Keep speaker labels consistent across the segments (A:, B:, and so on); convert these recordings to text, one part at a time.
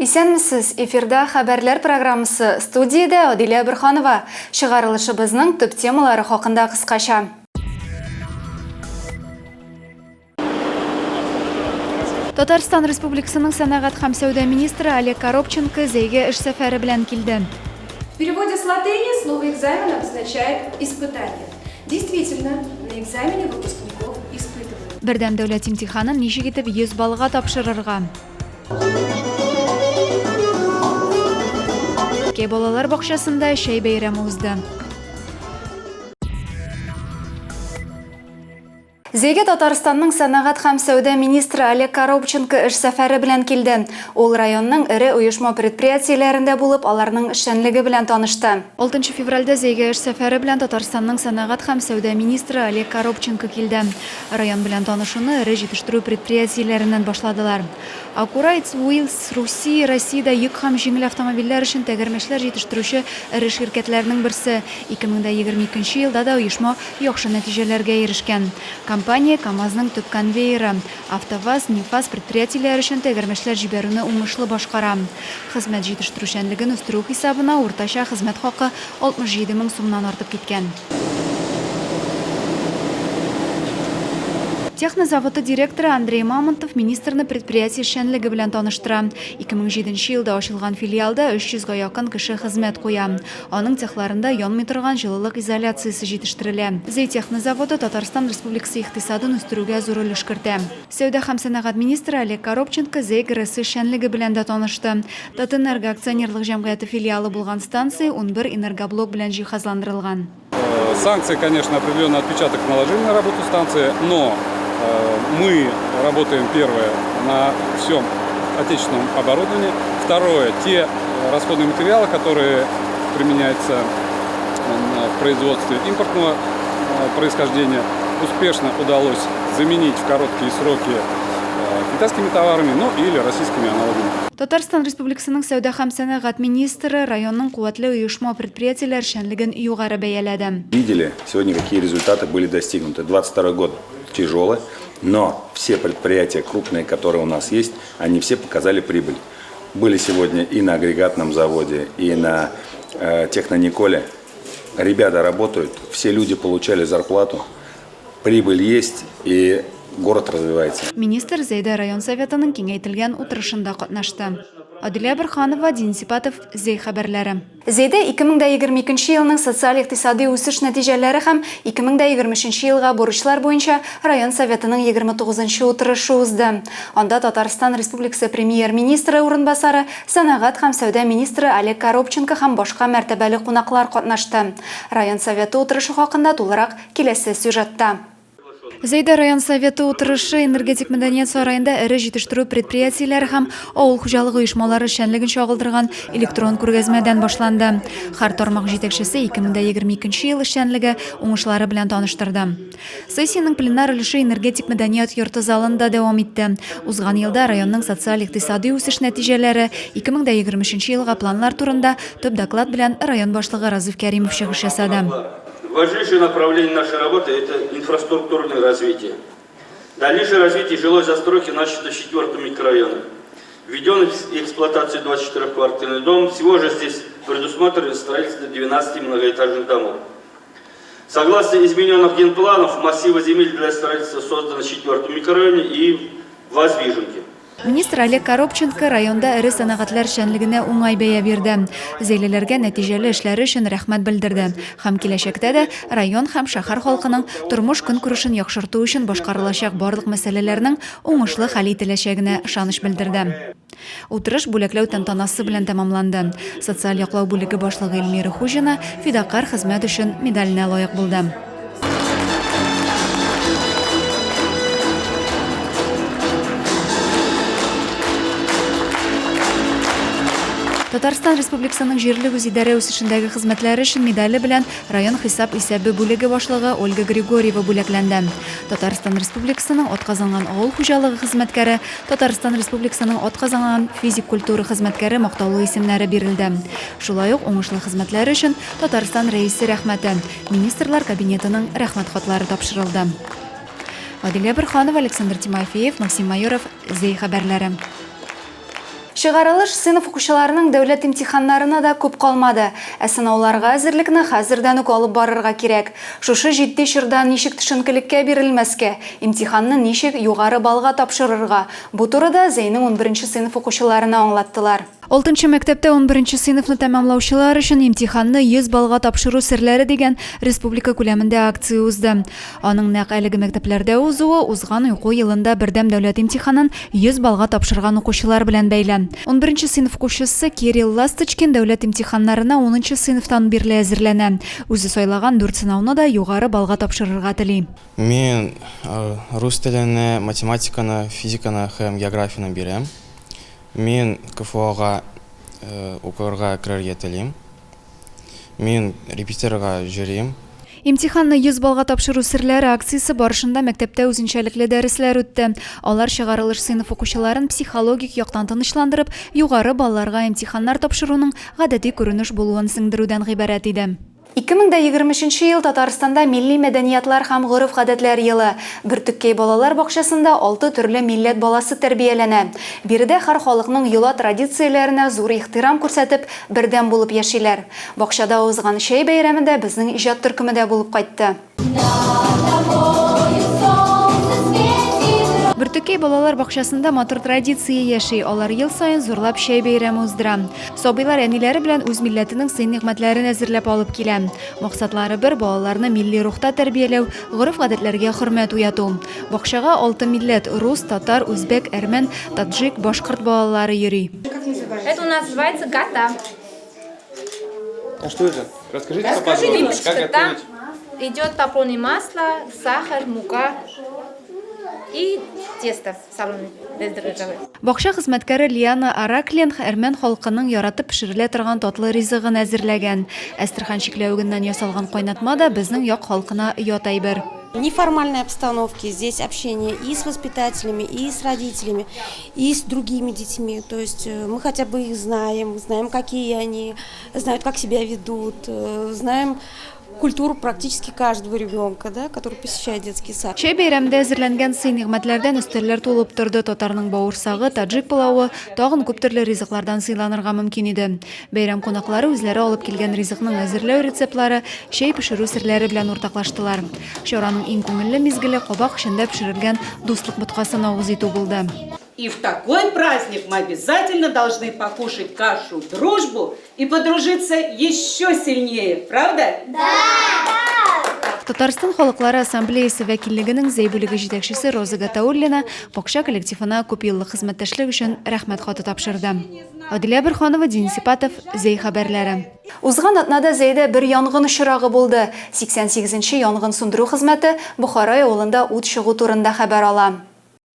A: Исәнмесез, эфирда хәбәрләр программасы, студияда Адилә Бирханова. Чыгарылышыбызның төп темалары хакында кыскача. Татарстан Республикасының сәнәгать һәм сәүдә министры Олег Коробченко зәйгә эш сәфәре белән килде.
B: В переводе с латыни слово «экзамен» обозначает «испытание». Действительно, на экзамене выпускников испытывают.
A: Бердәм дәүләт имтиханын ничек итеп 100 баллга тапшырырга. Балалар бакчасында шәй бәйрәме узды. Зәйгә Татарстанның сәнәгать һәм сәүдә министры Олег Коробченко эш сәфәре белән килде. Ул районның ире оешма предприятиеләрендә булып, аларның эшчәнлеге белән танышты. 6 февральдә Зәйгә эш сәфәре белән Татарстанның сәнәгать һәм сәүдә министры Олег Коробченко килде. Район белән танышуны ире җитештерү предприятиеләреннән башладылар. Акурайц Уилс Россиядә йөк һәм җиңел автомобильләр өчен тәгәрмәчләр җитештерүче ире ширкәтләрнең берсе. 2022 елда да оешма яхшы нәтиҗәләргә ирешкән. Компания КАМАЗның төп конвейеры, АвтоВАЗ, НИФАЗ предприятиеләре өчен тәгәрмәчләр җибәрүне уңышлы башкара. Хезмәт җитештерүчәнлеген үстерү хисабына уртача хезмәт хакы 67 000 сумнан артып киткән. Технозаводы директоры Андрей Мамонтов министрны предприятие эшчәнлеге белән таныштыра. 2007 елда ачылган филиалда 300-га якын кеше хезмәт куя. Аның цехларында янмый торган җылылык изоляциясе җитештерелә. Зәй технозаводы Татарстан Республикасы икътисадын үстерүгә зур өлеш кертә. Сәүдә һәм сәнәгать министры Олег Коробченко Зәй ГРС эшчәнлеге белән дә танышты. Татэнерго акционерлык җәмгыяте филиалы булган станция 11 энергоблок белән җиһазландырылган.
C: Санкции, конечно, определенный отпечаток наложили на работу станции, но мы работаем, первое, на всем отечественном оборудовании. Второе, те расходные материалы, которые применяются в производстве импортного происхождения, успешно удалось заменить в короткие сроки китайскими товарами, ну или российскими аналогами.
A: Татарстан Республикасының сәүдә һәм сәнәгать министры районның куәтле оешма предприятиеләр эшчәнлеген югары бәяләде.
D: Видели сегодня, какие результаты были достигнуты. 22 год тяжелый, но все предприятия крупные, которые у нас есть, они все показали прибыль. Были сегодня и на агрегатном заводе, и на Технониколе. Ребята работают, все люди получали зарплату, прибыль есть и город развивается. Министр Зәйдә район советының киңәйтелгән утырышында катнашты. Адилә Бирханова, Денис Сипатов, Зәй хәбәрләре. Зәйдә 2022 елның социаль-икътисади үсеш нәтиҗәләре һәм 2023 елга бурычлар буенча район советының 29-нчы утырышы узды. Анда Татарстан Республикасы премьер-министры урынбасары, сәнәгать һәм сәүдә министры Олег Коробченко һәм башка мәртәбәле кунаклар катнашты. Район советы утырышы хакында тулырак киләсе сюжетта. Зәйдә район советы утырышы энергетик мәдәният сарайында ире җитештерү предприятиеләре һәм авыл хуҗалыгы оешмалары эшчәнлеген чагылдырган электрон күргәзмәдән башланды. Һәр тармак җитәкчесе 2022 ел эшчәнлеге уңышлары белән таныштырды. Сессиянең пленар өлеше энергетик мәдәният йорты залында дәвам итте. Узган елда районның социаль-икътисади үсеш нәтиҗәләре 2023 елга планнар турында төп доклад белән район башлыгы Разиф Кәримов чыгыш ясады.
E: Важнейшее направление нашей работы – это инфраструктурное развитие. Дальнейшее развитие жилой застройки начато в 4-м микрорайоне. Введен в эксплуатацию 24-квартирный дом. Всего же здесь предусмотрено строительство 12 многоэтажных домов. Согласно измененных генпланов, массивы земель для строительства созданы в 4-м микрорайоне и в Воздвиженке.
A: Министр Олег Коробченко районда ире сәнәгатьләр эшчәнлегенә уңай бәя бирде. Зәйлеләргә нәтиҗәле эшләре өчен рәхмәт белдерде. Һәм киләчәктә дә район һәм шәһәр халкының тормыш көнкүрешен яхшырту өчен башкарылачак барлык мәсьәләләрнең уңышлы хәл ителәчәгенә ышаныч белдерде. Утырыш бүләкләү тантанасы белән тәмамланды. Социаль яклау бүлеге башлыгы Эльмира Хуҗина фидакар хезмәт өчен медаленә лаек булды. Татарстан Республикасының җирле үзидарә үсешендәге хезмәтләре өчен медале белән район хисап исәбе бүлеге башлыгы Ольга Григорьева бүләкләнде. Татарстан Республикасының атказанган авыл хуҗалыгы хезмәткәре, Татарстан Республикасының атказанган физик культура хезмәткәре мактаулы исемнәре бирелде. Шулай ук уңышлы хезмәтләре өчен Татарстан рәисе рәхмәте, министрлар кабинетының рәхмәт хатлары тапшырылды. Адилә Бирханова, Александр Тимофеев, Максим Майоров, Зәй хәбәрләре. Чыгарылыш сыйныф укучыларының дәүләт имтиханнарына да күп калмады. Ә сынауларга әзерлекне хәзердән үк алып барырга кирәк. Шушы җитди чорда ничек төшенкелеккә бирелмәскә, имтиханны ничек югары балга тапшырырга. Бу турыда Зәйнең 11-нче сыйныф укучыларына аңлаттылар. 6-нчы мәктәптә 11-нче сыйныфны тәмамлаучылар өчен имтиханны 100 балга тапшыру серләре дигән республика күләмендә акция узды. Аның нәкъ әлеге мәктәпләрдә узуы узган уку елында бердәм дәүләт имтиханын 100 балга тапшырган укучылар белән бәйле. 11-нче сыйныф укучысы Кирилл Ласточкин дәүләт имтиханнарына 10-нчы сыйныфтан бирле әзерләнә. Үзе сайлаган 4 сынауны да югары балга тапшырырга тели.
F: Мен рус телене, математиканы, физиканы һәм географияны бирәм. Мен КФО-га укырга керергә телим. Мен репетиторга йөрим.
A: Имтиханны 100 балга тапшыру серләре акциясе барышында мәктәптә үзенчәлекле дәресләр үтте. Алар чыгарылыш сыйныф укучыларын психологик яктан тынычландырып, югары балларга имтиханнар тапшыруның гадәти күренеш булуын сеңдерүдән гыйбарәт иде. 2023 ел Татарстанда милли мәдәниятлар һәм гореф-гадәтләр елы. Бөртеккәй балалар бакчасында 6 төрле милләт баласы тәрбияләнә. Биредә һәр халыкның йола традицияләренә зур ихтирам күрсәтеп, бердәм булып яшиләр. Бакчада узган чәй бәйрәмендә безнең иҗат төркеме дә булып кайтты. Бөртеккәй балалар бакчасында матур традиция яши. Алар ел сайын зурлап чәй бәйрәме уздыра. Сабыйлар әниләре белән үз милләтенең сый-нигъмәтләрен әзерләп алып килә. Максатлары бер балаларны милли рухта тәрбияләү, гореф-гадәтләргә хөрмәт уяту. Бакчага 6 милләт — рус, татар, үзбәк, әрмән, таджик, башкорт балалары йөри.
G: Это у нас называется гата.
C: А что это? Расскажите,
G: Выпечка. Там идет топленое масло, сахар, мука и тесто соленое, бездрожжевое.
A: Бакча хезмәткәре Лиана Араклин әрмән халкының яратып пешерелә торган татлы ризыгын әзерләгән. Әстерхан чикләвегеннән ясалган кайнатма да безнең як халкына ят әйбер.
H: В неформальной обстановке здесь общение и с воспитателями, и с родителями, и с другими детьми. То есть мы хотя бы их знаем, какие они, знают, как себя ведут, знаем культуру практически каждого ребенка, да, который посещает детский сад.
A: Чәй бәйрәмендә әзерләнгән сый-нигъмәтләрдән өстәлләр тулып торды. Татарның бавырсагы, таджик пылавы, тагын күп төрле ризыклардан сыйланырга мөмкин иде. Бәйрәм кунаклары үзләре алып килгән ризыкның әзерләү рецептлары, чәй пешерү серләре белән уртаклаштылар. Чараның иң күңелле мизгеле кабак эчендә пешерелгән дуслык боткасын авыз итү булды.
I: И в такой праздник мы обязательно должны покушать кашу дружбу и подружиться еще сильнее, правда?
A: Татарстан халыклары ассамблеясы вәкиллегенең Зәй бүлеге җитәкчесе Роза Гатауллина бакча коллективына күп еллык хезмәттәшлек өчен рәхмәт хаты тапшырды. Адилә Бирханова, Дин Сипатов, Зәй хәбәрләре. Узган атнада Зәйдә бер янгын очрагы булды. 88-нче янгын сундыру хезмәте Бухара авылында ут чыгу турында хәбәр ала.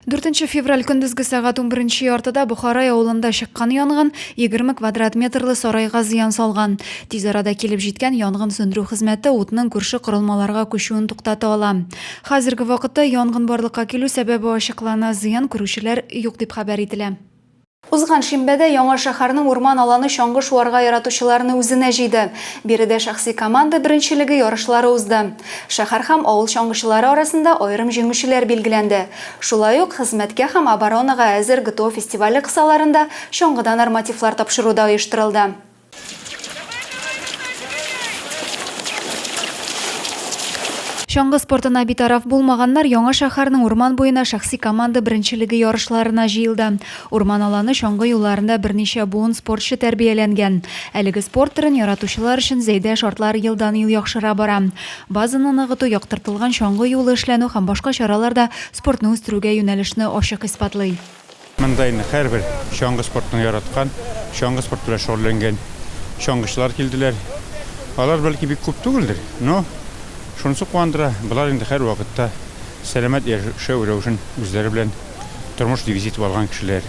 A: 4 февраль көндезге сәгать 11 яртыда Бухара авылында чыккан янгын 20 квадрат метрлы сарайга зыян салган. Тиз арада килеп җиткән янгын сөндерү хезмәте утның күрше корылмаларга күчүен туктата ала. Хәзерге вакытта янгын барлыкка килү сәбәбе ачыклана, зыян күрүчеләр юк дип хәбәр ителә. Узган шимбәдә Яңа шәһәрнең урман аланы чаңгы шуарга яратучыларны үзенә җыйды. Биредә шәхси команда беренчелеге ярышлары узды. Шәһәр һәм авыл чаңгычылары арасында аерым җиңүчеләр билгеләнде. Шулай ук хезмәткә һәм оборонага әзер ГТО фестивале кысаларында чаңгыда нормативлар тапшыру да оештырылды. Чаңгы спортына битараф булмаганнар Яңа шәһәрнең урман буена шәхси команда беренчелеге ярышларына җыелды. Урман аланы чаңгы юлларында берничә буын спортчы тәрбияләнгән. Әлеге спорт төрен яратучылар өчен Зәйдә шартлар елдан-ел яхшыра бара. Базаны ныгыту, яктыртылган чаңгы юлы эшләнү һәм башка чараларда спортны үстерүгә юнәлешне ачык испатлый.
J: Монда һәрбер чаңгы спортын яраткан, чаңгы спорт белән шөгыльләнгән чаңгычылар килделәр. Алар бәлки бик күп түгелдер, но шунысы куандыра. Булар инде һәр вакытта сәламәт яшәү өчен үзләре белән тормыш девизит алган кешеләр.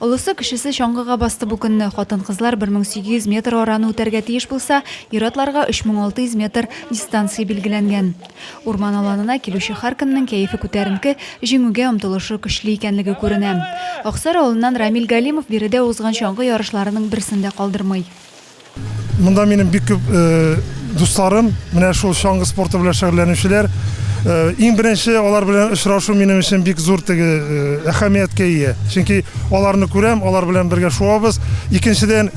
A: Олысы кешесе чаңгыга басты бу көнне. Хатын-кызлар 1800 метр араны үтәргә тиеш булса, ир-атларга 3600 метр дистанция билгеләнгән. Урман аланына килүче һәркемнең кәефе күтәренке, җиңүгә омтылышы көчле икәнлеге күренә. Аксар авылыннан Рамил Галимов биредә узган чаңгы ярышларының берсендә калдырмый.
K: Монда минем бик күп дусларым, менә шул чаңгы спорты белән шөгыльләнүчеләр. Иң беренче алар белән очрашу минем өчен бик зур әһәмияткә ия. Чөнки аларны күрәм, алар белән бергә шуабыз. Икенчедән,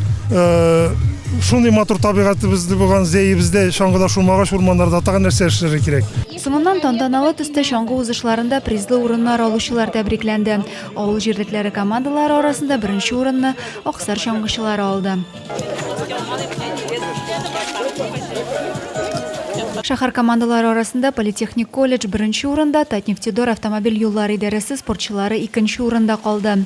K: шундый матур табигатыбызда булган зәебездә чаңгыда шулмагач урманнарда тагын нәрсә эшләргә кирәк.
A: Соңыннан тантаналы төстә чаңгы узышларында призлы урыннар алучылар тәбрикләнде. Авыл җирлекләре командалары арасында беренче урынны Аксар чаңгычылары алды. Шәһәр командалары арасында Политехник колледж беренче урында, Татнефтедор автомобиль юллары идарәсе спортчылары икенче урында калды.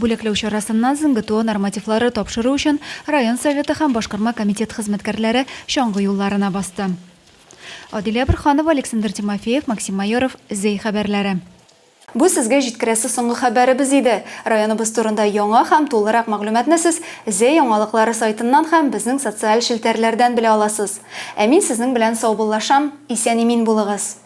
A: Бүләкләү чарасыннан соң ГТО нормативлары тапшыру өчен район советы һәм башкарма комитет хезмәткәрләре чаңгы юлларына басты. Адилә Бирханова, Александр Тимофеев, Максим Майоров, Зей хәбәрләре. Бу сезгә җиткерәсе соңгы хәбәребез иде. Районыбыз турында яңа һәм тулырак мәгълүматны сез Зей яңалыклары сайтыннан һәм безнең социаль шелтәрләрдән белә аласыз. Ә мин сезнең белән саубуллашам, исән-имин булыгыз.